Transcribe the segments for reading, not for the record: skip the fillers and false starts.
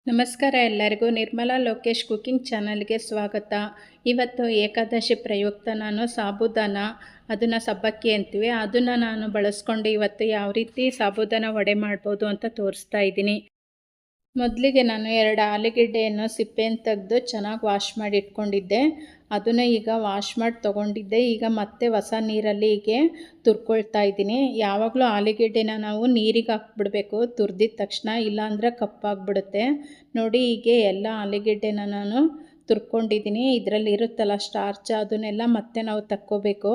ನಮಸ್ಕಾರ ಎಲ್ಲರಿಗೂ. ನಿರ್ಮಲಾ ಲೋಕೇಶ್ ಕುಕಿಂಗ್ ಚಾನಲ್ಗೆ ಸ್ವಾಗತ. ಇವತ್ತು ಏಕಾದಶಿ ಪ್ರಯುಕ್ತ ನಾನು ಸಾಬುದಾನ, ಅದನ್ನು ಸಬ್ಬಕ್ಕಿ ಅಂತೀವಿ, ಅದನ್ನು ನಾನು ಬಳಸ್ಕೊಂಡು ಇವತ್ತು ಯಾವ ರೀತಿ ಸಾಬುದಾನ ವಡೆ ಮಾಡ್ಬೋದು ಅಂತ ತೋರಿಸ್ತಾ ಇದ್ದೀನಿ. ಮೊದಲಿಗೆ ನಾನು 2 ಆಲೂಗೆಡ್ಡೆಯನ್ನು ಸಿಪ್ಪೆಯನ್ನು ತೆಗೆದು ಚೆನ್ನಾಗಿ ವಾಶ್ ಮಾಡಿ ಇಟ್ಕೊಂಡಿದ್ದೆ. ಅದನ್ನು ಈಗ ವಾಶ್ ಮಾಡಿ ತೊಗೊಂಡಿದ್ದೆ. ಈಗ ಮತ್ತೆ ಹೊಸ ನೀರಲ್ಲಿ ಹೀಗೆ ತುರ್ಕೊಳ್ತಾ ಇದ್ದೀನಿ. ಯಾವಾಗಲೂ ಆಲೂಗೆಡ್ಡೆನ ನಾವು ನೀರಿಗೆ ಹಾಕ್ಬಿಡ್ಬೇಕು ತುರಿದಿದ ತಕ್ಷಣ, ಇಲ್ಲಾಂದರೆ ಕಪ್ಪಾಗಿಬಿಡುತ್ತೆ. ನೋಡಿ, ಹೀಗೆ ಎಲ್ಲ ಆಲೂಗೆಡ್ಡೆನ ನಾನು ತುರ್ಕೊಂಡಿದ್ದೀನಿ. ಇದರಲ್ಲಿ ಇರುತ್ತಲ್ಲ ಸ್ಟಾರ್ಚ್, ಅದನ್ನೆಲ್ಲ ಮತ್ತೆ ನಾವು ತಕ್ಕೋಬೇಕು.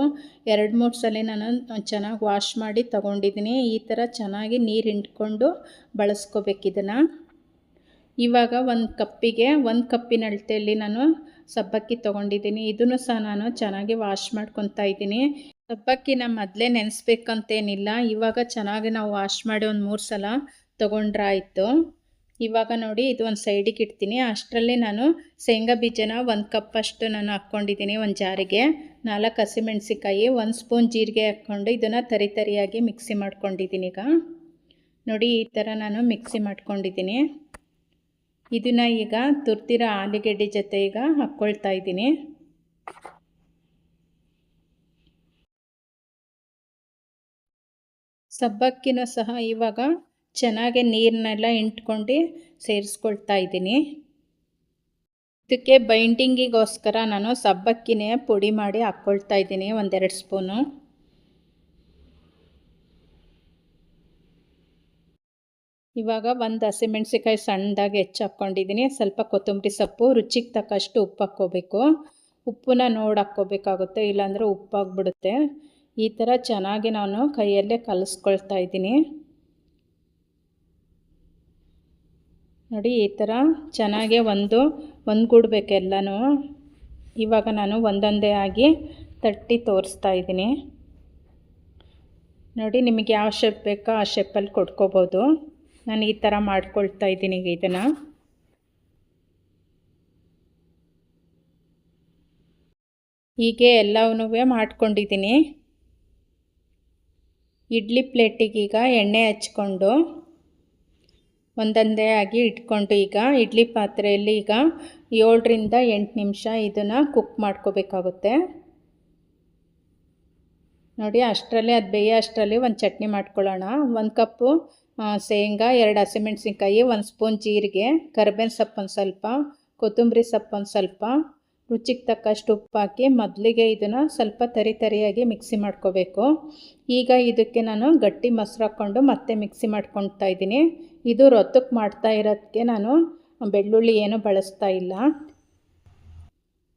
2-3 ಸಲ ನಾನು ಚೆನ್ನಾಗಿ ವಾಶ್ ಮಾಡಿ ತೊಗೊಂಡಿದ್ದೀನಿ. ಈ ಥರ ಚೆನ್ನಾಗಿ ನೀರು ಹಿಂಡ್ಕೊಂಡು ಬಳಸ್ಕೋಬೇಕು ಇದನ್ನು. ಇವಾಗ ಒಂದು ಕಪ್ಪಿಗೆ 1 ಕಪ್ಪಿನ ಅಳತೆಯಲ್ಲಿ ನಾನು ಸಬ್ಬಕ್ಕಿ ತೊಗೊಂಡಿದ್ದೀನಿ. ಇದನ್ನು ಸಹ ನಾನು ಚೆನ್ನಾಗಿ ವಾಶ್ ಮಾಡ್ಕೊತಾ ಇದ್ದೀನಿ. ಸಬ್ಬಕ್ಕಿನ ಮೊದಲೇ ನೆನೆಸ್ಬೇಕಂತೇನಿಲ್ಲ. ಇವಾಗ ಚೆನ್ನಾಗಿ ನಾವು ವಾಶ್ ಮಾಡಿ ಒಂದು 3 ಸಲ ತೊಗೊಂಡ್ರೆ ಆಯಿತು. ಇವಾಗ ನೋಡಿ, ಇದು ಒಂದು ಸೈಡಿಗೆ ಇಡ್ತೀನಿ. ಅಷ್ಟರಲ್ಲಿ ನಾನು ಶೇಂಗಾ ಬೀಜನ 1 ಕಪ್ಪಷ್ಟು ನಾನು ಹಾಕ್ಕೊಂಡಿದ್ದೀನಿ ಒಂದು ಜಾರಿಗೆ. 4 ಹಸಿಮೆಣಸಿಕಾಯಿ, 1 ಸ್ಪೂನ್ ಜೀರಿಗೆ ಹಾಕ್ಕೊಂಡು ಇದನ್ನು ತರಿಯಾಗಿ ಮಿಕ್ಸಿ ಮಾಡ್ಕೊಂಡಿದ್ದೀನಿ. ಈಗ ನೋಡಿ, ಈ ಥರ ನಾನು ಮಿಕ್ಸಿ ಮಾಡ್ಕೊಂಡಿದ್ದೀನಿ. ಇದನ್ನು ಈಗ ತುರ್ದಿರೋ ಆಲೂಗೆಡ್ಡೆ ಜೊತೆ ಈಗ ಹಾಕ್ಕೊಳ್ತಾ ಇದ್ದೀನಿ. ಸಬ್ಬಕ್ಕಿನೂ ಸಹ ಇವಾಗ ಚೆನ್ನಾಗಿ ನೀರನ್ನೆಲ್ಲ ಇಂಟ್ಕೊಂಡು ಸೇರಿಸ್ಕೊಳ್ತಾ ಇದ್ದೀನಿ. ಇದಕ್ಕೆ ಬೈಂಡಿಂಗಿಗೋಸ್ಕರ ನಾನು ಸಬ್ಬಕ್ಕಿನೇ ಪುಡಿ ಮಾಡಿ ಹಾಕ್ಕೊಳ್ತಾ ಇದ್ದೀನಿ, 1-2 ಸ್ಪೂನು. ಇವಾಗ 1 ಹಸಿಮೆಣಸಿಕಾಯಿ ಸಣ್ಣದಾಗಿ ಹೆಚ್ಚು ಹಾಕ್ಕೊಂಡಿದ್ದೀನಿ. ಸ್ವಲ್ಪ ಕೊತ್ತಂಬರಿ ಸೊಪ್ಪು, ರುಚಿಗೆ ತಕ್ಕಷ್ಟು ಉಪ್ಪು ಹಾಕ್ಕೋಬೇಕು. ಉಪ್ಪನ್ನ ನೋಡಿ ಹಾಕ್ಕೋಬೇಕಾಗುತ್ತೆ, ಇಲ್ಲಾಂದರೆ ಉಪ್ಪಾಗ್ಬಿಡುತ್ತೆ. ಈ ಥರ ಚೆನ್ನಾಗಿ ನಾನು ಕೈಯಲ್ಲೇ ಕಲಿಸ್ಕೊಳ್ತಾ ಇದ್ದೀನಿ. ನೋಡಿ, ಈ ಥರ ಚೆನ್ನಾಗೆ ಒಂದುಗೂಡ್ಬೇಕು ಎಲ್ಲನೂ. ಇವಾಗ ನಾನು ಒಂದೊಂದೇ ಆಗಿ ತಟ್ಟಿ ತೋರಿಸ್ತಾ ಇದ್ದೀನಿ. ನೋಡಿ, ನಿಮಗೆ ಯಾವ ಶೇಪ್ ಬೇಕೋ ಆ ಶೇಪಲ್ಲಿ ಕೊಟ್ಕೋಬೋದು. ನಾನು ಈ ಥರ ಮಾಡ್ಕೊಳ್ತಾ ಇದ್ದೀನಿ ಇದನ್ನು. ಹೀಗೆ ಎಲ್ಲವನ್ನೂ ಮಾಡ್ಕೊಂಡಿದ್ದೀನಿ. ಇಡ್ಲಿ ಪ್ಲೇಟಿಗೀಗ ಎಣ್ಣೆ ಹಚ್ಕೊಂಡು ಒಂದೊಂದೇ ಆಗಿ ಇಟ್ಕೊಂಡು ಈಗ ಇಡ್ಲಿ ಪಾತ್ರೆಯಲ್ಲಿ ಈಗ 7ರಿಂದ 8 ನಿಮಿಷ ಇದನ್ನು ಕುಕ್ ಮಾಡ್ಕೋಬೇಕಾಗುತ್ತೆ. ನೋಡಿ, ಅಷ್ಟರಲ್ಲಿ ಅದು ಬೇಯೋ ಅಷ್ಟರಲ್ಲಿ ಒಂದು ಚಟ್ನಿ ಮಾಡ್ಕೊಳ್ಳೋಣ. 1 ಕಪ್ಪು ಶೇಂಗಾ, 2 ಹಸಿಮೆಣಸಿನ್ಕಾಯಿ, 1 ಸ್ಪೂನ್ ಜೀರಿಗೆ, ಕರಿಬೇವಿನ ಸೊಪ್ಪು ಒಂದು ಸ್ವಲ್ಪ, ಕೊತ್ತಂಬರಿ ಸೊಪ್ಪು ಒಂದು ಸ್ವಲ್ಪ, ರುಚಿಗೆ ತಕ್ಕಷ್ಟು ಉಪ್ಪು ಹಾಕಿ ಮೊದಲಿಗೆ ಇದನ್ನು ಸ್ವಲ್ಪ ತರಿಯಾಗಿ ಮಿಕ್ಸಿ ಮಾಡ್ಕೋಬೇಕು. ಈಗ ಇದಕ್ಕೆ ನಾನು ಗಟ್ಟಿ ಮೊಸರು ಹಾಕ್ಕೊಂಡು ಮತ್ತೆ ಮಿಕ್ಸಿ ಮಾಡ್ಕೊಳ್ತಾ ಇದ್ದೀನಿ. ಇದು ರೊತ್ತಕ್ಕೆ ಮಾಡ್ತಾ ಇರೋದಕ್ಕೆ ನಾನು ಬೆಳ್ಳುಳ್ಳಿ ಏನೂ ಬಳಸ್ತಾ ಇಲ್ಲ.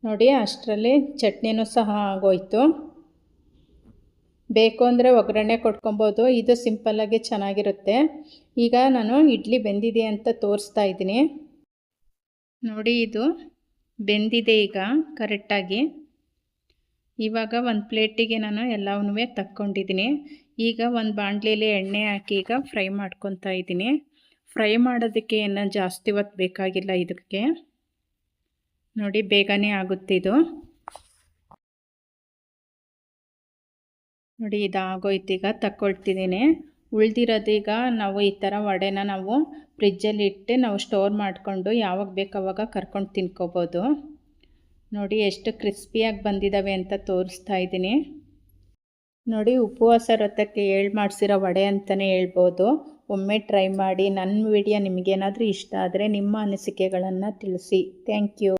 ನೋಡಿ, ಅಷ್ಟರಲ್ಲಿ ಚಟ್ನಿನೂ ಸಹ ಆಗೋಯ್ತು. ಬೇಕು ಅಂದರೆ ಒಗ್ಗರಣೆ ಕೊಟ್ಕೊಬೋದು. ಇದು ಸಿಂಪಲ್ಲಾಗಿ ಚೆನ್ನಾಗಿರುತ್ತೆ. ಈಗ ನಾನು ಇಡ್ಲಿ ಬೆಂದಿದೆ ಅಂತ ತೋರಿಸ್ತಾ ಇದ್ದೀನಿ. ನೋಡಿ, ಇದು ಬೆಂದಿದೆ ಈಗ ಕರೆಕ್ಟಾಗಿ. ಇವಾಗ ಒಂದು ಪ್ಲೇಟಿಗೆ ನಾನು ಎಲ್ಲವನ್ನೂ ತಕ್ಕೊಂಡಿದ್ದೀನಿ. ಈಗ ಒಂದು ಬಾಣಲೆಯಲ್ಲಿ ಎಣ್ಣೆ ಹಾಕಿ ಈಗ ಫ್ರೈ ಮಾಡ್ಕೊತಾ ಇದ್ದೀನಿ. ಫ್ರೈ ಮಾಡೋದಕ್ಕೆ ಏನು ಜಾಸ್ತಿ ಹೊತ್ತು ಬೇಕಾಗಿಲ್ಲ ಇದಕ್ಕೆ. ನೋಡಿ, ಬೇಗನೆ ಆಗುತ್ತೆ ಇದು. ನೋಡಿ, ಇದಾಗೋಯ್ತು. ಈಗ ತಕ್ಕೊಳ್ತಿದ್ದೀನಿ. ಉಳಿದಿರೋದೀಗ ನಾವು ಈ ಥರ ವಡೆನ ನಾವು ಫ್ರಿಜ್ಜಲ್ಲಿ ಇಟ್ಟು ನಾವು ಸ್ಟೋರ್ ಮಾಡಿಕೊಂಡು ಯಾವಾಗ ಬೇಕು ಆವಾಗ ಕರ್ಕೊಂಡು ತಿನ್ಕೋಬೋದು. ನೋಡಿ, ಎಷ್ಟು ಕ್ರಿಸ್ಪಿಯಾಗಿ ಬಂದಿದ್ದಾವೆ ಅಂತ ತೋರಿಸ್ತಾ ಇದ್ದೀನಿ. ನೋಡಿ, ಉಪವಾಸ ವ್ರತಕ್ಕೆ ಮಾಡಿಸಿರೋ ವಡೆ ಅಂತಲೇ ಹೇಳ್ಬೋದು. ಒಮ್ಮೆ ಟ್ರೈ ಮಾಡಿ. ನನ್ನ ವಿಡಿಯೋ ನಿಮಗೇನಾದರೂ ಇಷ್ಟ ಆದರೆ ನಿಮ್ಮ ಅನಿಸಿಕೆಗಳನ್ನು ತಿಳಿಸಿ. Thank you.